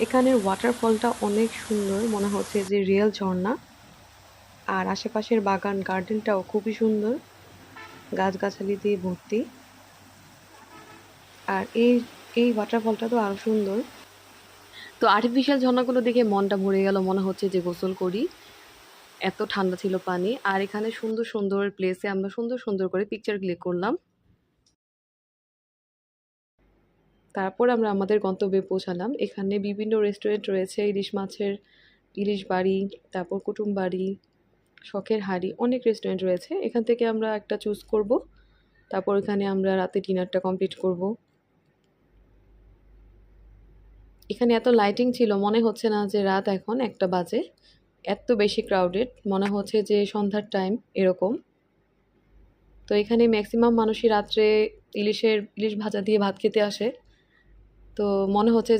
এখানের ওয়াটারফলটা অনেক সুন্দর, মনে হচ্ছে যে রিয়েল ঝর্ণা। আর আশেপাশের বাগান গার্ডেনটাও খুবই সুন্দর, গাছগাছালি দিয়ে ভর্তি। আর এই ওয়াটারফলটা তো আরো সুন্দর। তো আর্টিফিশিয়াল ঝর্ণাগুলো দেখে মনটা ভরে গেল, মনে হচ্ছে যে গোসল করি, এত ঠান্ডা ছিল পানি। আর এখানে সুন্দর সুন্দর প্লেসে আমরা সুন্দর সুন্দর করে পিকচার ক্লিক করলাম। তারপর আমরা আমাদের গন্তব্যে পৌঁছালাম। এখানে বিভিন্ন রেস্টুরেন্ট রয়েছে, ইলিশ মাছের, ইলিশ বাড়ি, তারপর কুটুম বাড়ি, শখের হাড়ি, অনেক রেস্টুরেন্ট রয়েছে। এখান থেকে আমরা একটা চুজ করব, তারপর এখানে আমরা রাতে ডিনারটা কমপ্লিট করব। এখানে এত লাইটিং ছিল, মনে হচ্ছে না যে রাত এখন 1টা বাজে, এত বেশি ক্রাউডেড, মনে হচ্ছে যে সন্ধ্যার টাইম এরকম। তো এখানে ম্যাক্সিমাম মানুষই রাত্রে ইলিশ ভাজা দিয়ে ভাত খেতে আসে। তো মনে হচ্ছে